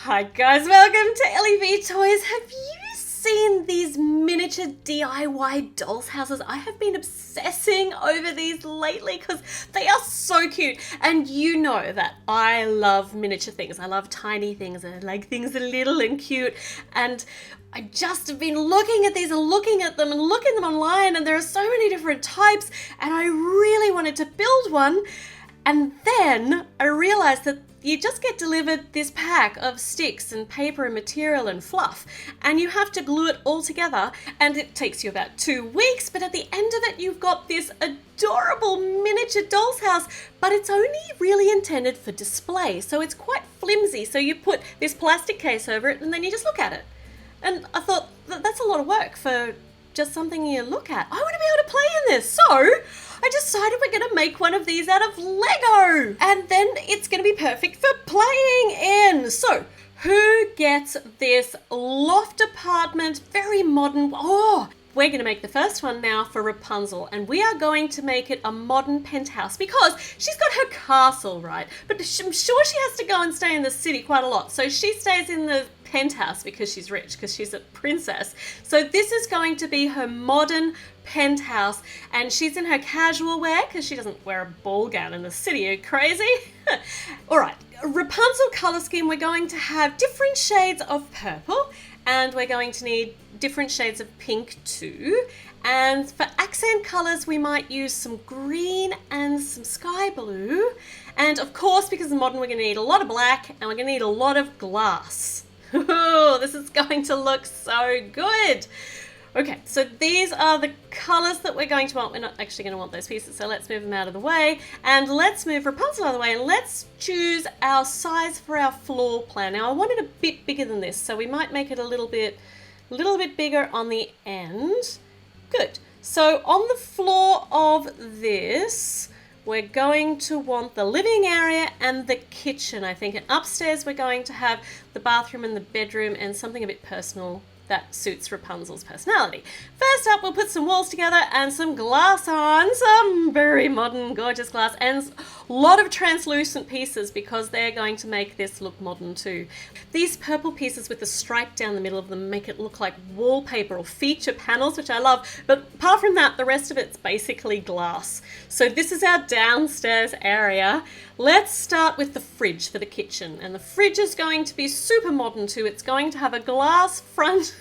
Hi guys, welcome to LEV Toys. Have you seen these miniature DIY dolls houses? I have been obsessing over these lately because they are so cute. And you know that I love miniature things. I love tiny things. I like things that are little and cute. And I just have been looking at these and looking at them and looking them online, and there are so many different types, and I really wanted to build one. And then I realized that you just get delivered this pack of sticks and paper and material and fluff, and you have to glue it all together, and it takes you about 2 weeks, but at the end of it you've got this adorable miniature doll's house, but it's only really intended for display, so it's quite flimsy. So you put this plastic case over it and then you just look at it. And I thought, that's a lot of work for just something you look at. I want to be able to play in this, so I decided we're going to make one of these out of Lego, and then it's going to be perfect for playing in. So who gets this loft apartment, very modern? Oh, we're going to make the first one now for Rapunzel, and we are going to make it a modern penthouse because she's got her castle, right? But I'm sure she has to go and stay in the city quite a lot. So she stays in the penthouse because she's rich, because she's a princess. So this is going to be her modern penthouse, and she's in her casual wear because she doesn't wear a ball gown in the city. Are you crazy? All right, Rapunzel color scheme, we're going to have different shades of purple, and we're going to need different shades of pink too. And for accent colors, we might use some green and some sky blue. And of course, because it's modern, we're going to need a lot of black, and we're going to need a lot of glass. Oh, this is going to look so good. Okay, so these are the colors that we're going to want. We're not actually going to want those pieces, so let's move them out of the way. And let's move Rapunzel out of the way, and let's choose our size for our floor plan. Now, I want it a bit bigger than this, so we might make it a little bit bigger on the end. Good. So on the floor of this, we're going to want the living area and the kitchen, I think. And upstairs, we're going to have the bathroom and the bedroom and something a bit personal that suits Rapunzel's personality. First up, we'll put some walls together and some glass on, some very modern, gorgeous glass, and a lot of translucent pieces because they're going to make this look modern too. These purple pieces with the stripe down the middle of them make it look like wallpaper or feature panels, which I love. But apart from that, the rest of it's basically glass. So this is our downstairs area. Let's start with the fridge for the kitchen. And the fridge is going to be super modern too. It's going to have a glass front,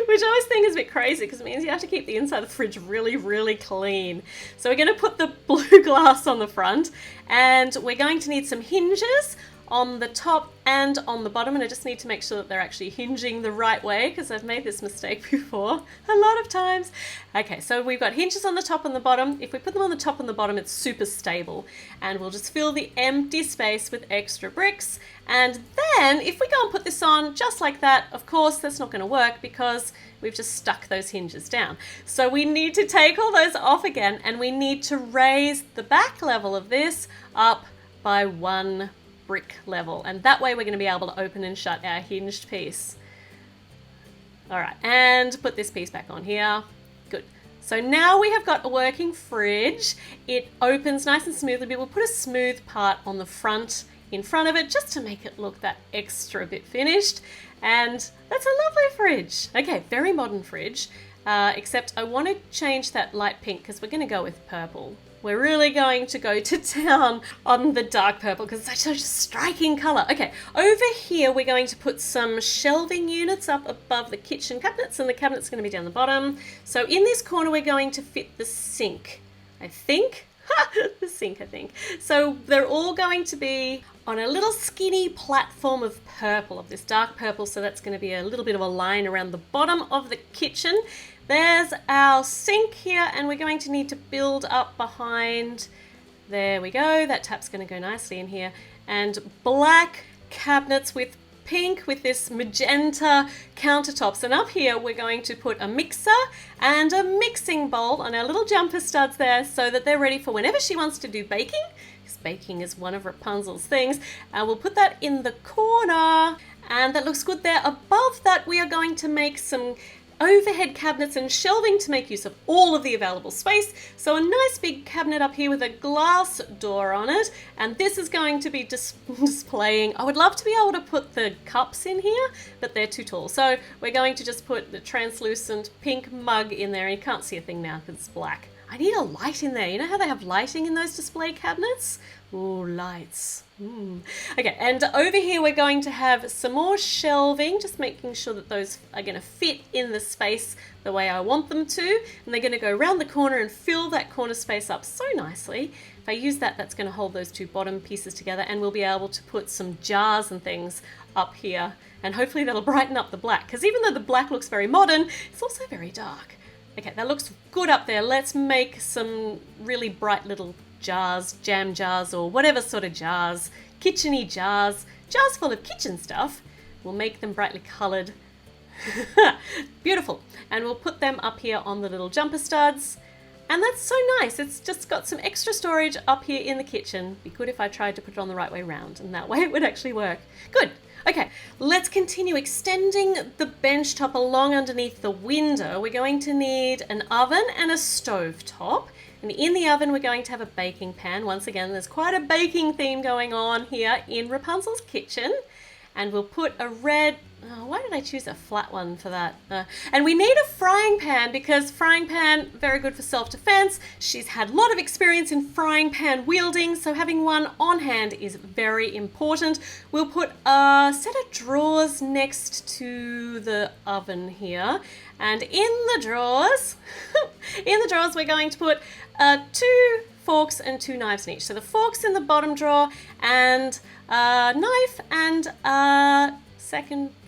which I always think is a bit crazy because it means you have to keep the inside of the fridge really, really clean. So we're going to put the blue glass on the front, and we're going to need some hinges on the top and on the bottom, and I just need to make sure that they're actually hinging the right way because I've made this mistake before a lot of times. Okay, so we've got hinges on the top and the bottom. If we put them on the top and the bottom, it's super stable, and we'll just fill the empty space with extra bricks. And then if we go and put this on just like that, of course that's not going to work because we've just stuck those hinges down. So we need to take all those off again, and we need to raise the back level of this up by 1 brick level, and that way we're going to be able to open and shut our hinged piece. All right, and put this piece back on here. Good. So now we have got a working fridge. It opens nice and smoothly, but we'll put a smooth part on the front, in front of it, just to make it look that extra bit finished. And that's a lovely fridge. Okay, very modern fridge, except I want to change that light pink because we're going to go with purple. We're really going to go to town on the dark purple because it's such a striking colour. Okay, over here we're going to put some shelving units up above the kitchen cabinets, and the cabinet's going to be down the bottom. So in this corner we're going to fit the sink, I think. The sink, I think. So they're all going to be on a little skinny platform of purple, of this dark purple, so that's going to be a little bit of a line around the bottom of the kitchen. There's our sink here, and we're going to need to build up behind. There we go. That tap's going to go nicely in here. And black cabinets with pink with this magenta countertops. And up here, we're going to put a mixer and a mixing bowl on our little jumper studs there so that they're ready for whenever she wants to do baking, because baking is one of Rapunzel's things. We'll put that in the corner, and that looks good there. Above that, we are going to make some overhead cabinets and shelving to make use of all of the available space. So a nice big cabinet up here with a glass door on it, and this is going to be displaying. I would love to be able to put the cups in here, but they're too tall. So we're going to just put the translucent pink mug in there, and you can't see a thing now because it's black. I need a light in there. You know how they have lighting in those display cabinets? Ooh, lights. Okay, and over here we're going to have some more shelving, just making sure that those are going to fit in the space the way I want them to. And they're going to go around the corner and fill that corner space up so nicely. If I use that, that's going to hold those two bottom pieces together, and we'll be able to put some jars and things up here. And hopefully that'll brighten up the black, because even though the black looks very modern, it's also very dark. Okay, that looks good up there. Let's make some really bright little jars, jam jars, or whatever sort of jars, kitchen-y jars, jars full of kitchen stuff. We'll make them brightly coloured. Beautiful. And we'll put them up here on the little jumper studs. And that's so nice. It's just got some extra storage up here in the kitchen. Be good if I tried to put it on the right way round, and that way it would actually work. Good. Okay, let's continue extending the bench top along underneath the window. We're going to need an oven and a stove top. And in the oven, we're going to have a baking pan. Once again, there's quite a baking theme going on here in Rapunzel's kitchen. And we'll put a red... why did I choose a flat one for that? And we need a frying pan, because frying pan, very good for self-defense. She's had a lot of experience in frying pan wielding, so having one on hand is very important. We'll put a set of drawers next to the oven here. And in the drawers, we're going to put 2 forks and 2 knives in each. So the forks in the bottom drawer, and a knife, and a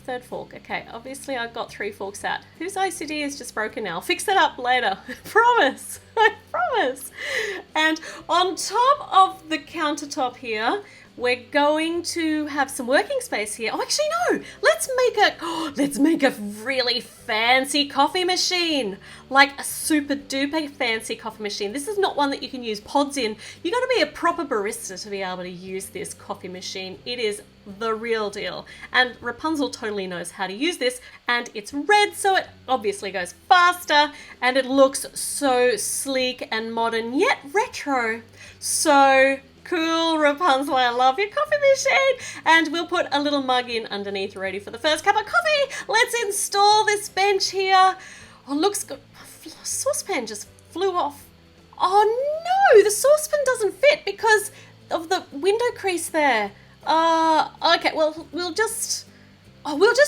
third fork. Okay, obviously I've got 3 forks out. Whose OCD is just broken now? I'll fix it up later. Promise. I promise. And on top of the countertop here, we're going to have some working space here. Oh, actually no, let's make a really fancy coffee machine, like a super duper fancy coffee machine. This is not one that you can use pods in. You got to be a proper barista to be able to use this coffee machine. It is the real deal. And Rapunzel totally knows how to use this, and it's red, so it obviously goes faster, and it looks so sleek and modern, yet retro. So cool, Rapunzel, I love your coffee machine. And we'll put a little mug in underneath ready for the first cup of coffee. Let's install this bench here. Oh, looks good. Saucepan just flew off. Oh no, the saucepan doesn't fit because of the window crease there. Okay, well, we'll just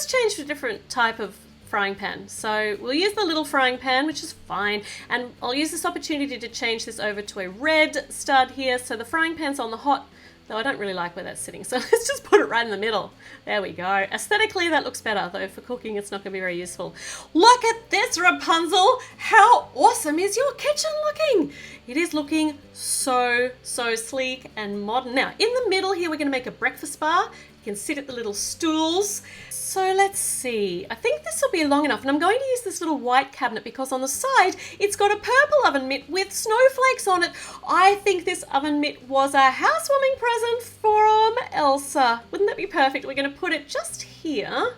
change to a different type of frying pan. So we'll use the little frying pan, which is fine, and I'll use this opportunity to change this over to a red stud here. So the frying pan's on the hot, though I don't really like where that's sitting, so let's just put it right in the middle. There we go. Aesthetically that looks better, though for cooking it's not going to be very useful. Look at this, Rapunzel! How awesome is your kitchen looking? It is looking so sleek and modern. Now in the middle here we're going to make a breakfast bar. You can sit at the little stools. So let's see, I think this will be long enough, and I'm going to use this little white cabinet because on the side it's got a purple oven mitt with snowflakes on it. I think this oven mitt was a housewarming present from Elsa. Wouldn't that be perfect? We're going to put it just here,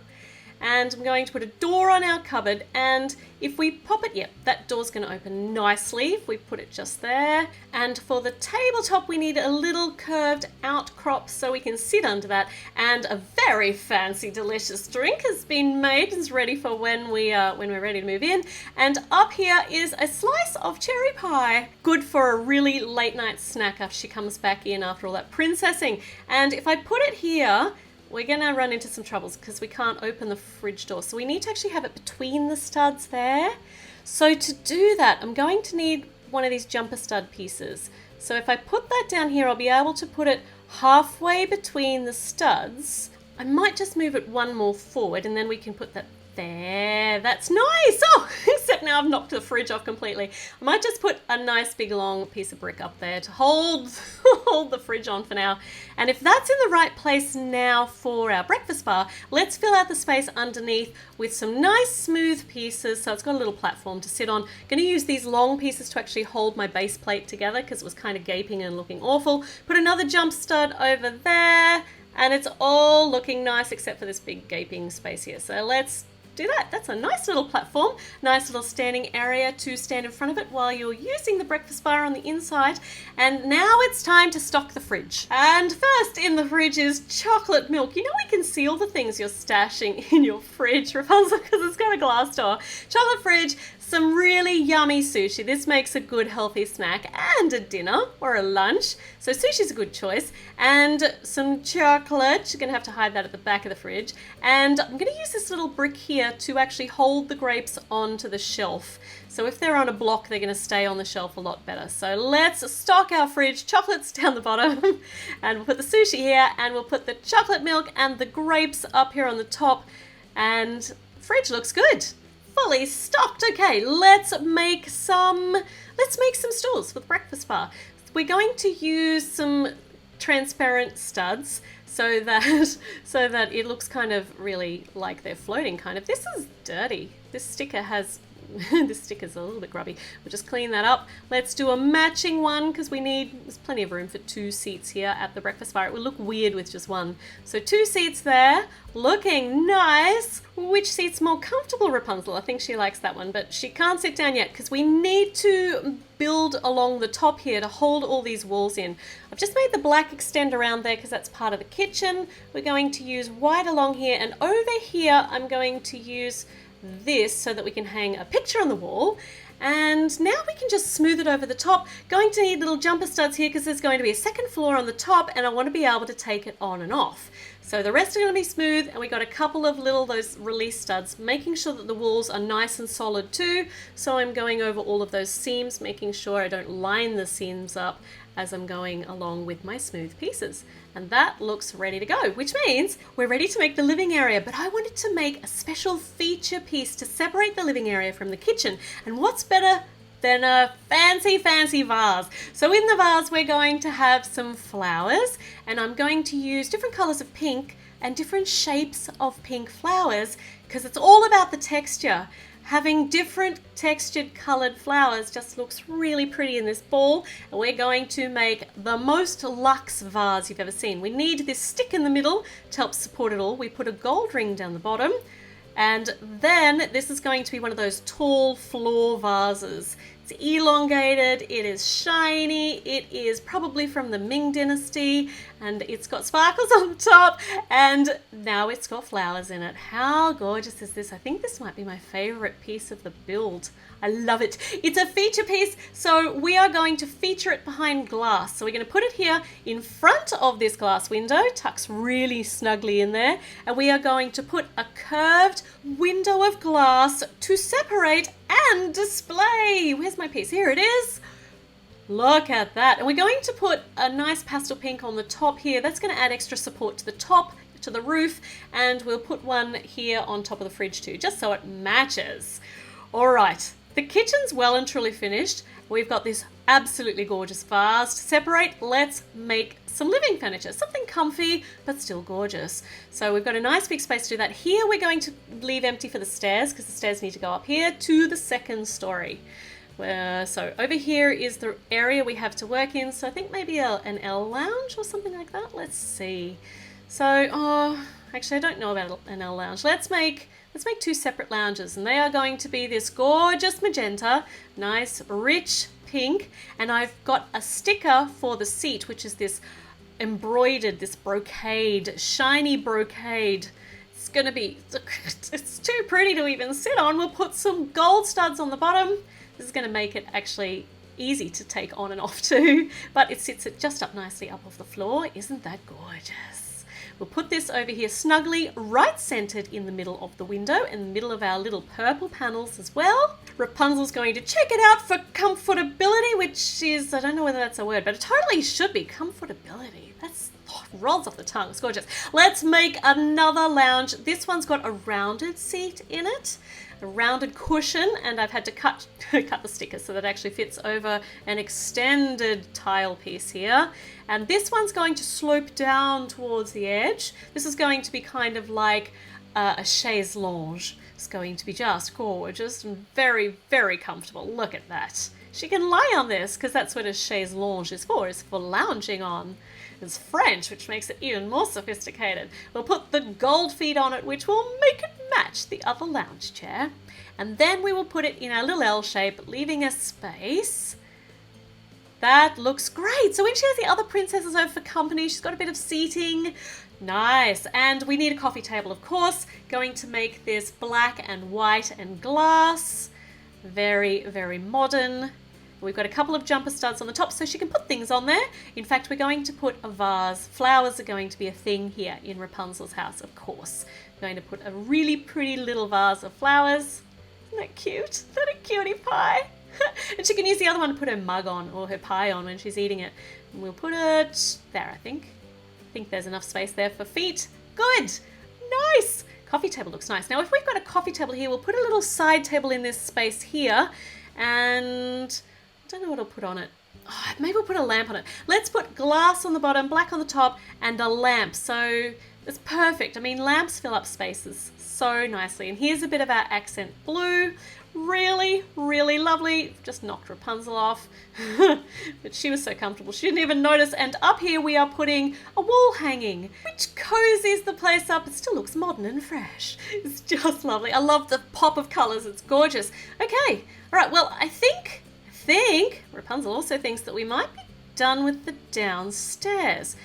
and I'm going to put a door on our cupboard, and if we pop it, yep, that door's going to open nicely if we put it just there. And for the tabletop we need a little curved outcrop so we can sit under that, and a very fancy delicious drink has been made and is ready for when we're ready to move in. And up here is a slice of cherry pie, good for a really late night snack after she comes back in after all that princessing. And if I put it here, we're going to run into some troubles because we can't open the fridge door. So we need to actually have it between the studs there. So to do that, I'm going to need one of these jumper stud pieces. So if I put that down here, I'll be able to put it halfway between the studs. I might just move it one more forward, and then we can put that there. That's nice. Oh, except now I've knocked the fridge off completely. I might just put a nice big long piece of brick up there to hold the fridge on for now. And if that's in the right place now for our breakfast bar, let's fill out the space underneath with some nice smooth pieces. So it's got a little platform to sit on. I'm going to use these long pieces to actually hold my base plate together because it was kind of gaping and looking awful. Put another jump stud over there, and it's all looking nice except for this big gaping space here. So let's do that. That's a nice little platform, nice little standing area to stand in front of it while you're using the breakfast bar on the inside. And now it's time to stock the fridge. And first in the fridge is chocolate milk. You know we can see all the things you're stashing in your fridge, Rapunzel, because it's got a glass door. Chocolate fridge, some really yummy sushi. This makes a good healthy snack and a dinner or a lunch. So sushi's a good choice. And some chocolate. You're going to have to hide that at the back of the fridge. And I'm going to use this little brick here to actually hold the grapes onto the shelf. So if they're on a block, they're going to stay on the shelf a lot better. So let's stock our fridge. Chocolate's down the bottom. And we'll put the sushi here. And we'll put the chocolate milk and the grapes up here on the top. And fridge looks good. Fully stocked. Okay, let's make some stools for the breakfast bar. We're going to use some transparent studs so that it looks kind of really like they're floating kind of. This is dirty. This sticker has this sticker's a little bit grubby. We'll just clean that up. Let's do a matching one because there's plenty of room for 2 seats here at the breakfast bar. It would look weird with just one. So 2 seats there, looking nice. Which seat's more comfortable, Rapunzel? I think she likes that one, but she can't sit down yet because we need to build along the top here to hold all these walls in. I've just made the black extend around there because that's part of the kitchen. We're going to use white along here, and over here I'm going to use this so that we can hang a picture on the wall. And now we can just smooth it over the top. Going to need little jumper studs here because there's going to be a second floor on the top and I want to be able to take it on and off. So the rest are going to be smooth, and we got a couple of those release studs, making sure that the walls are nice and solid too. So I'm going over all of those seams, making sure I don't line the seams up as I'm going along with my smooth pieces. And that looks ready to go, which means we're ready to make the living area. But I wanted to make a special feature piece to separate the living area from the kitchen. And what's better than a fancy vase? So in the vase, we're going to have some flowers, and I'm going to use different colors of pink and different shapes of pink flowers because it's all about the texture. Having different textured colored flowers just looks really pretty in this ball, and we're going to make the most luxe vase you've ever seen. We need this stick in the middle to help support it all. We put a gold ring down the bottom, and then this is going to be one of those tall floor vases. It's elongated, it is shiny, it is probably from the Ming Dynasty, and it's got sparkles on the top, and now it's got flowers in it. How gorgeous is this? I think this might be my favorite piece of the build. I love it. It's a feature piece, so we are going to feature it behind glass. So we're going to put it here in front of this glass window, tucks really snugly in there, and we are going to put a curved window of glass to separate and display. Where's my piece? Here it is. Look at that. And we're going to put a nice pastel pink on the top here. That's going to add extra support to the top, to the roof, and we'll put one here on top of the fridge too, just so it matches. All right. The kitchen's well and truly finished. We've got this absolutely gorgeous vase to separate. Let's make some living furniture, something comfy but still gorgeous. So we've got a nice big space to do that. Here we're going to leave empty for the stairs because the stairs need to go up here to the second story. So over here is the area we have to work in. So I think maybe an L lounge or something like that. Let's see. So, actually I don't know about an L lounge. Let's make 2 separate lounges, and they are going to be this gorgeous magenta, nice rich pink, and I've got a sticker for the seat, which is this embroidered, this brocade, shiny brocade. It's going to be, it's too pretty to even sit on. We'll put some gold studs on the bottom. This is going to make it actually easy to take on and off too, but it sits it just up nicely up off the floor. Isn't that gorgeous? We'll put this over here snugly, right centered in the middle of the window, in the middle of our little purple panels as well. Rapunzel's going to check it out for comfortability, which is, I don't know whether that's a word, but it totally should be comfortability. That's rolls off the tongue. It's gorgeous. Let's make another lounge. This one's got a rounded seat in it, a rounded cushion, and I've had to cut the sticker so that it actually fits over an extended tile piece here. And this one's going to slope down towards the edge. This is going to be kind of like a chaise lounge. It's going to be just gorgeous and very, very comfortable. Look at that. She can lie on this because that's what a chaise lounge is for lounging on. It's French, which makes it even more sophisticated. We'll put the gold feet on it, which will make it match the other lounge chair. And then we will put it in our little L shape, leaving a space. That looks great. So when she has the other princesses over for company, she's got a bit of seating. Nice. And we need a coffee table, of course. Going to make this black and white and glass. Very, very modern. We've got a couple of jumper studs on the top so she can put things on there. In fact, we're going to put a vase. Flowers are going to be a thing here in Rapunzel's house, of course. We're going to put a really pretty little vase of flowers. Isn't that cute? Is that a cutie pie? And she can use the other one to put her mug on or her pie on when she's eating it. And we'll put it there, I think. I think there's enough space there for feet. Good. Nice. Coffee table looks nice. Now, if we've got a coffee table here, we'll put a little side table in this space here. And I don't know what I'll put on it. Oh, maybe we'll put a lamp on it. Let's put glass on the bottom, black on the top, and a lamp. So it's perfect. I mean, lamps fill up spaces so nicely. And here's a bit of our accent blue. Really, really lovely. Just knocked Rapunzel off. But she was so comfortable, she didn't even notice. And up here we are putting a wall hanging, which cozies the place up. It still looks modern and fresh. It's just lovely. I love the pop of colours. It's gorgeous. Okay. All right. Well, I think Rapunzel also thinks that we might be done with the downstairs.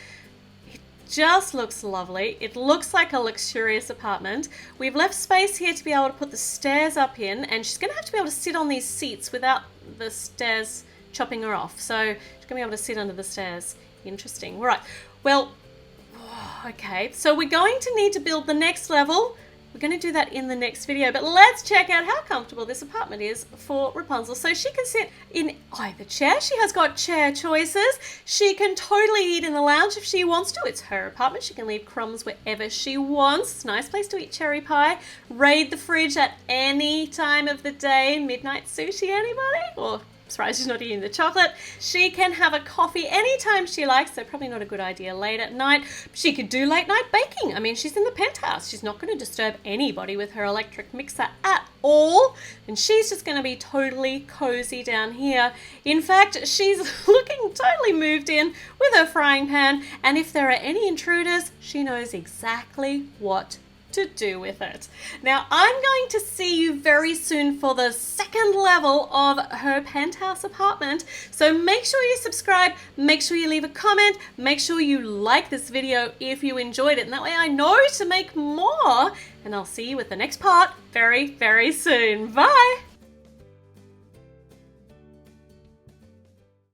Just looks lovely. It looks like a luxurious apartment. We've left space here to be able to put the stairs up in, and she's going to have to be able to sit on these seats without the stairs chopping her off. So she's going to be able to sit under the stairs. Interesting. All right. Well, okay. So we're going to need to build the next level. We're going to do that in the next video, but let's check out how comfortable this apartment is for Rapunzel. So she can sit in either chair. She has got chair choices. She can totally eat in the lounge if she wants to. It's her apartment. She can leave crumbs wherever she wants. It's a nice place to eat cherry pie. Raid the fridge at any time of the day. Midnight sushi, anybody? Or surprised she's not eating the chocolate. She can have a coffee anytime she likes, so probably not a good idea late at night. She could do late night baking. I mean, she's in the penthouse. She's not going to disturb anybody with her electric mixer at all. And she's just going to be totally cozy down here. In fact, she's looking totally moved in with her frying pan. And if there are any intruders, she knows exactly what to do with it. Now, I'm going to see you very soon for the second level of her penthouse apartment. So make sure you subscribe, make sure you leave a comment, make sure you like this video if you enjoyed it. And that way I know to make more. And I'll see you with the next part very, very soon. Bye.